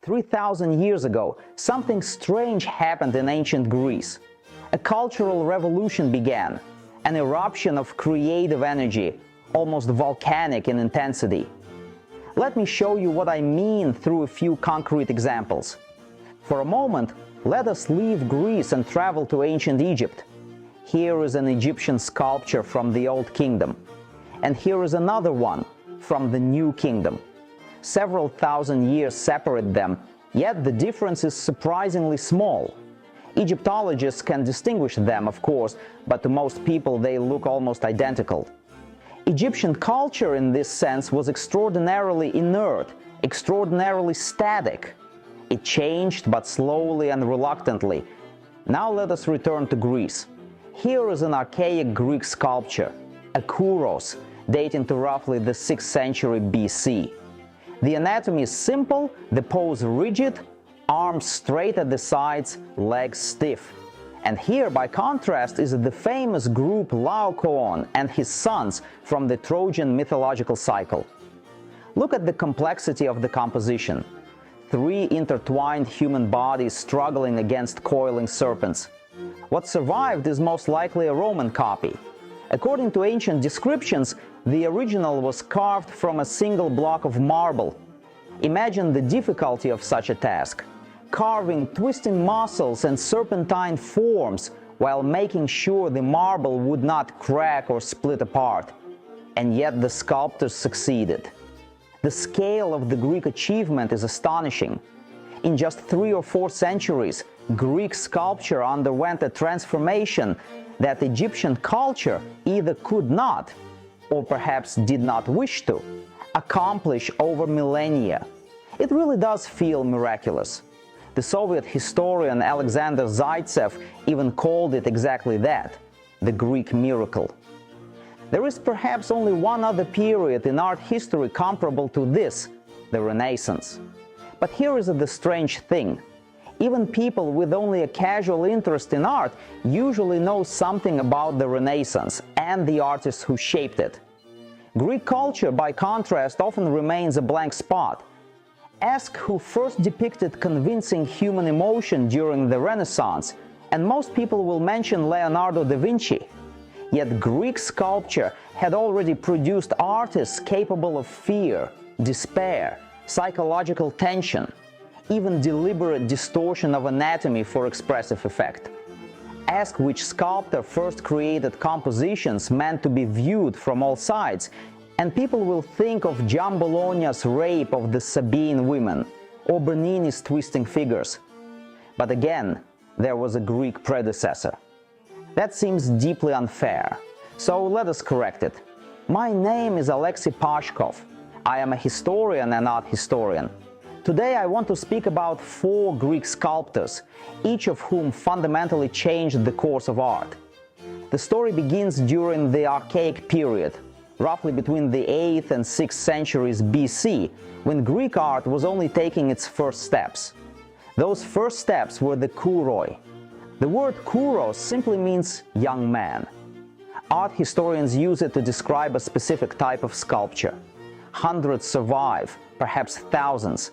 3,000 years ago, something strange happened in ancient Greece. A cultural revolution began, an eruption of creative energy, almost volcanic in intensity. Let me show you what I mean through a few concrete examples. For a moment, let us leave Greece and travel to ancient Egypt. Here is an Egyptian sculpture from the Old Kingdom, and here is another one from the New Kingdom. Several thousand years separate them, yet the difference is surprisingly small. Egyptologists can distinguish them, of course, but to most people they look almost identical. Egyptian culture in this sense was extraordinarily inert, extraordinarily static. It changed, but slowly and reluctantly. Now let us return to Greece. Here is an archaic Greek sculpture, a kouros, dating to roughly the 6th century BC. The anatomy is simple, the pose rigid, arms straight at the sides, legs stiff. And here, by contrast, is the famous group Laocoon and his sons from the Trojan mythological cycle. Look at the complexity of the composition. 3 intertwined human bodies struggling against coiling serpents. What survived is most likely a Roman copy. According to ancient descriptions, the original was carved from a single block of marble. Imagine the difficulty of such a task. Carving twisting muscles and serpentine forms while making sure the marble would not crack or split apart. And yet the sculptors succeeded. The scale of the Greek achievement is astonishing. In just 3 or 4 centuries, Greek sculpture underwent a transformation that Egyptian culture either could not, or perhaps did not wish to, accomplish over millennia. It really does feel miraculous. The Soviet historian Alexander Zaitsev even called it exactly that, the Greek miracle. There is perhaps only one other period in art history comparable to this, the Renaissance. But here is the strange thing. Even people with only a casual interest in art usually know something about the Renaissance and the artists who shaped it. Greek culture, by contrast, often remains a blank spot. Ask who first depicted convincing human emotion during the Renaissance, and most people will mention Leonardo da Vinci. Yet Greek sculpture had already produced artists capable of fear, despair, psychological tension, even deliberate distortion of anatomy for expressive effect. Ask which sculptor first created compositions meant to be viewed from all sides, and people will think of Giambologna's rape of the Sabine women, or Bernini's twisting figures. But again, there was a Greek predecessor. That seems deeply unfair, so let us correct it. My name is Alexei Pashkov. I am a historian and art historian. Today I want to speak about 4 Greek sculptors, each of whom fundamentally changed the course of art. The story begins during the Archaic period, roughly between the 8th and 6th centuries BC, when Greek art was only taking its first steps. Those first steps were the kouroi. The word kouros simply means young man. Art historians use it to describe a specific type of sculpture. Hundreds survive, perhaps thousands,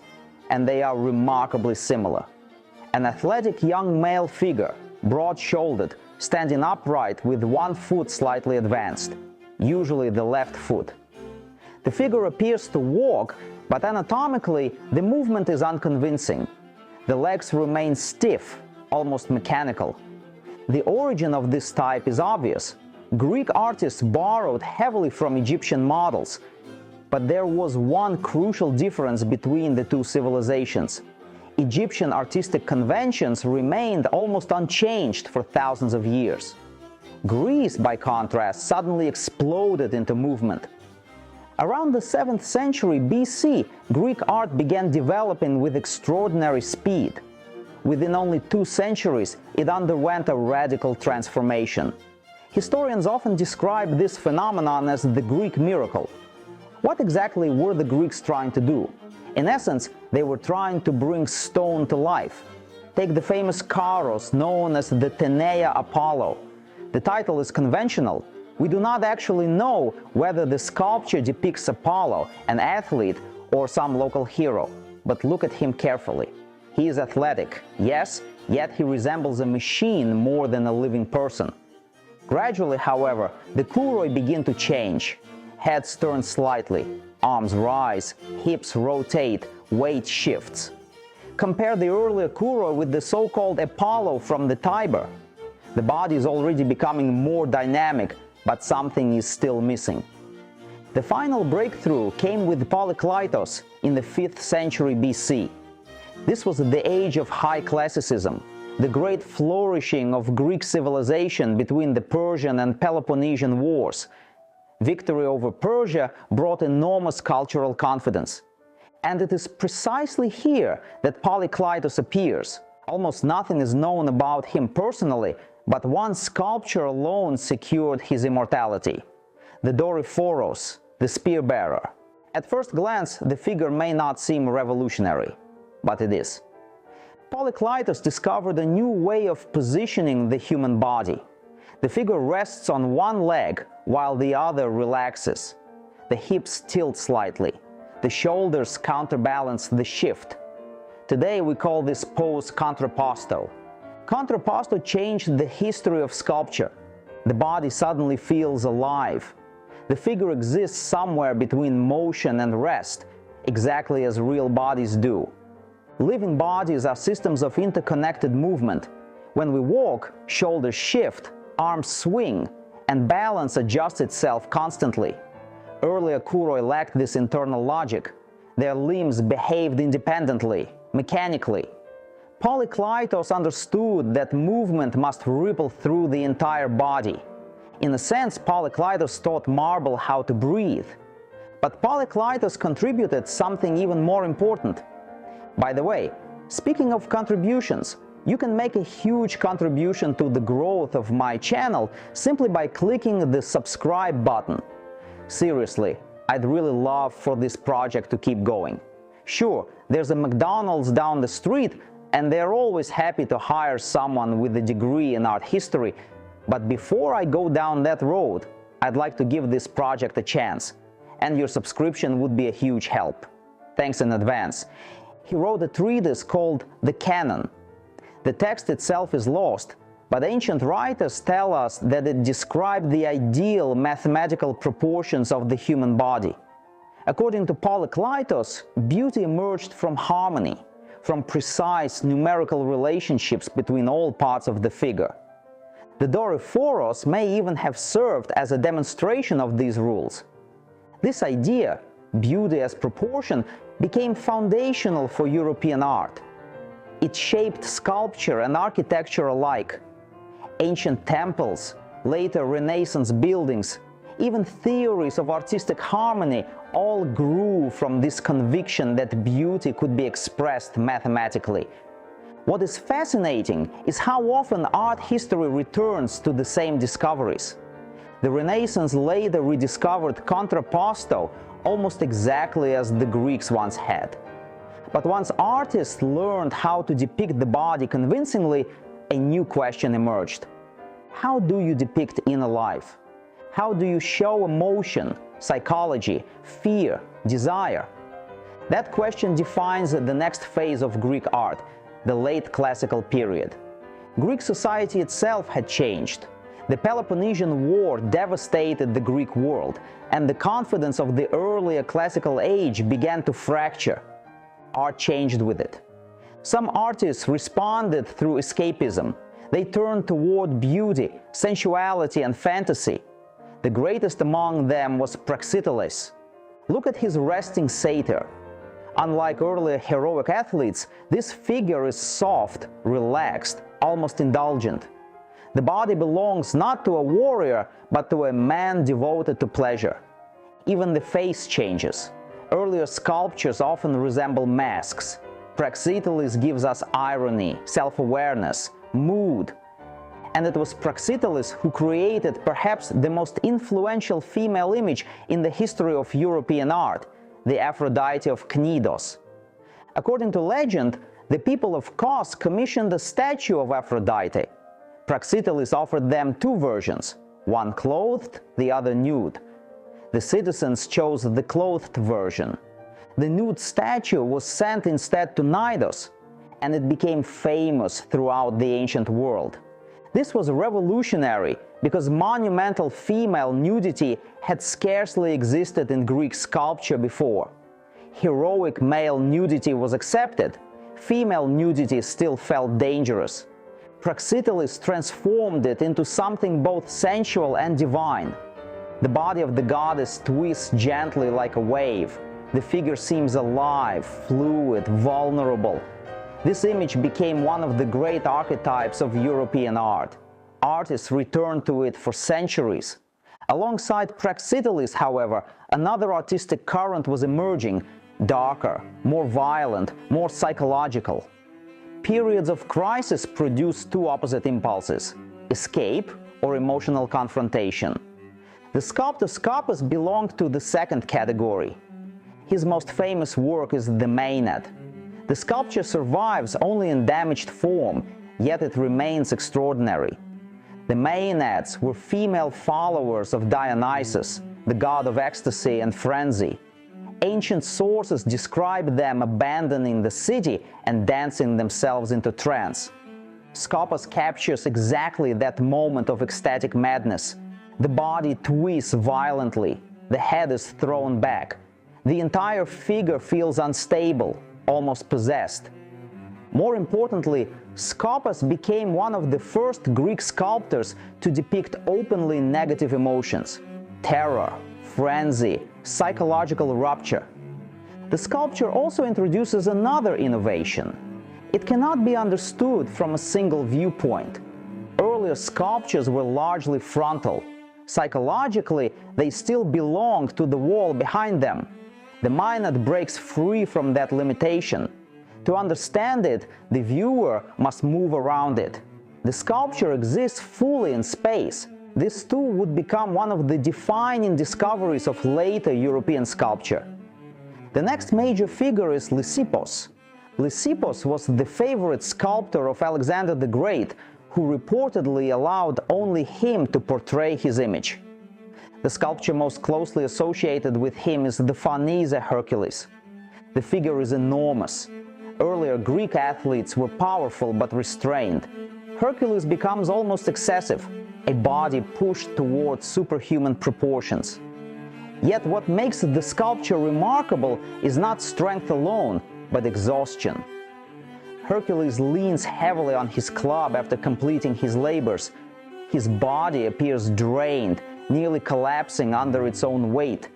and they are remarkably similar. An athletic young male figure, broad-shouldered, standing upright with one foot slightly advanced, usually the left foot. The figure appears to walk, but anatomically the movement is unconvincing. The legs remain stiff, almost mechanical. The origin of this type is obvious. Greek artists borrowed heavily from Egyptian models, but there was one crucial difference between the two civilizations. Egyptian artistic conventions remained almost unchanged for thousands of years. Greece, by contrast, suddenly exploded into movement. Around the 7th century BC, Greek art began developing with extraordinary speed. Within only 2 centuries, it underwent a radical transformation. Historians often describe this phenomenon as the Greek miracle. What exactly were the Greeks trying to do? In essence, they were trying to bring stone to life. Take the famous Kouros, known as the Tenea Apollo. The title is conventional. We do not actually know whether the sculpture depicts Apollo, an athlete, or some local hero. but look at him carefully. He is athletic, yes, yet he resembles a machine more than a living person. Gradually, however, the Kuroi begin to change. Heads turn slightly, arms rise, hips rotate, weight shifts. Compare the earlier Kuroi with the so-called Apollo from the Tiber. The body is already becoming more dynamic, but something is still missing. The final breakthrough came with Polykleitos in the 5th century BC. This was the age of high classicism, the great flourishing of Greek civilization between the Persian and Peloponnesian wars. Victory over Persia brought enormous cultural confidence. And it is precisely here that Polykleitos appears. Almost nothing is known about him personally, but one sculpture alone secured his immortality: the Doryphoros, the spear-bearer. At first glance, the figure may not seem revolutionary, but it is. Polykleitos discovered a new way of positioning the human body. The figure rests on one leg while the other relaxes. The hips tilt slightly. The shoulders counterbalance the shift. Today we call this pose contrapposto. Contrapposto changed the history of sculpture. The body suddenly feels alive. The figure exists somewhere between motion and rest, exactly as real bodies do. Living bodies are systems of interconnected movement. When we walk, shoulders shift, arms swing, and balance adjusts itself constantly. Earlier Kuroi lacked this internal logic. Their limbs behaved independently, mechanically. Polykleitos understood that movement must ripple through the entire body. In a sense, Polykleitos taught marble how to breathe. But Polykleitos contributed something even more important. By the way, speaking of contributions, you can make a huge contribution to the growth of my channel simply by clicking the subscribe button. Seriously, I'd really love for this project to keep going. Sure, there's a McDonald's down the street, and they're always happy to hire someone with a degree in art history, but before I go down that road, I'd like to give this project a chance, and your subscription would be a huge help. Thanks in advance. He wrote a treatise called The Canon. The text itself is lost, but ancient writers tell us that it described the ideal mathematical proportions of the human body. According to Polykleitos, beauty emerged from harmony, from precise numerical relationships between all parts of the figure. The Doryphoros may even have served as a demonstration of these rules. This idea, beauty as proportion, became foundational for European art. It shaped sculpture and architecture alike. Ancient temples, later Renaissance buildings, even theories of artistic harmony all grew from this conviction that beauty could be expressed mathematically. What is fascinating is how often art history returns to the same discoveries. The Renaissance later rediscovered contrapposto almost exactly as the Greeks once had. But once artists learned how to depict the body convincingly, a new question emerged. How do you depict inner life? How do you show emotion, psychology, fear, desire? That question defines the next phase of Greek art, the late classical period. Greek society itself had changed. The Peloponnesian War devastated the Greek world, and the confidence of the earlier classical age began to fracture. Art changed with it. Some artists responded through escapism. They turned toward beauty, sensuality, and fantasy. The greatest among them was Praxiteles. Look at his resting satyr. Unlike earlier heroic athletes, this figure is soft, relaxed, almost indulgent. The body belongs not to a warrior, but to a man devoted to pleasure. Even the face changes. Earlier sculptures often resemble masks. Praxiteles gives us irony, self-awareness, mood. And it was Praxiteles who created perhaps the most influential female image in the history of European art, the Aphrodite of Cnidos. According to legend, the people of Kos commissioned a statue of Aphrodite. Praxiteles offered them two versions, one clothed, the other nude. The citizens chose the clothed version. The nude statue was sent instead to Knidos, and it became famous throughout the ancient world. This was revolutionary because monumental female nudity had scarcely existed in Greek sculpture before. Heroic male nudity was accepted. Female nudity still felt dangerous. Praxiteles transformed it into something both sensual and divine. The body of the goddess twists gently like a wave. The figure seems alive, fluid, vulnerable. This image became one of the great archetypes of European art. Artists returned to it for centuries. Alongside Praxiteles, however, another artistic current was emerging, darker, more violent, more psychological. Periods of crisis produce two opposite impulses: escape or emotional confrontation. The sculptor Scopas belonged to the second category. His most famous work is the Maenad. The sculpture survives only in damaged form, yet it remains extraordinary. The Maenads were female followers of Dionysus, the god of ecstasy and frenzy. Ancient sources describe them abandoning the city and dancing themselves into trance. Scopas captures exactly that moment of ecstatic madness. The body twists violently, the head is thrown back. The entire figure feels unstable, almost possessed. More importantly, Scopas became one of the first Greek sculptors to depict openly negative emotions: terror, frenzy, psychological rupture. The sculpture also introduces another innovation. It cannot be understood from a single viewpoint. Earlier sculptures were largely frontal. Psychologically, they still belonged to the wall behind them. The Maenad breaks free from that limitation. To understand it, the viewer must move around it. The sculpture exists fully in space. This too would become one of the defining discoveries of later European sculpture. The next major figure is Lysippos. Lysippos was the favorite sculptor of Alexander the Great, who reportedly allowed only him to portray his image. The sculpture most closely associated with him is the Phanise Hercules. The figure is enormous. Earlier Greek athletes were powerful but restrained. Hercules becomes almost excessive, a body pushed towards superhuman proportions. Yet what makes the sculpture remarkable is not strength alone, but exhaustion. Hercules leans heavily on his club after completing his labors. His body appears drained, nearly collapsing under its own weight.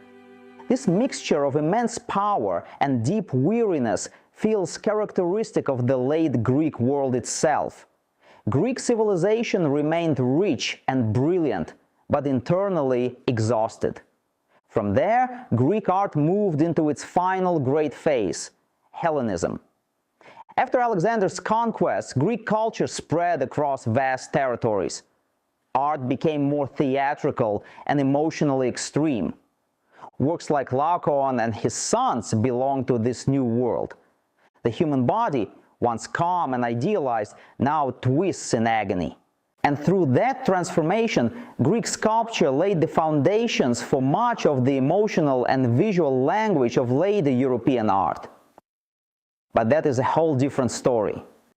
This mixture of immense power and deep weariness feels characteristic of the late Greek world itself. Greek civilization remained rich and brilliant, but internally exhausted. From there, Greek art moved into its final great phase, Hellenism. After Alexander's conquest, Greek culture spread across vast territories. Art became more theatrical and emotionally extreme. Works like Laocoon and his sons belong to this new world. The human body, once calm and idealized, now twists in agony. And through that transformation, Greek sculpture laid the foundations for much of the emotional and visual language of later European art. But that is a whole different story.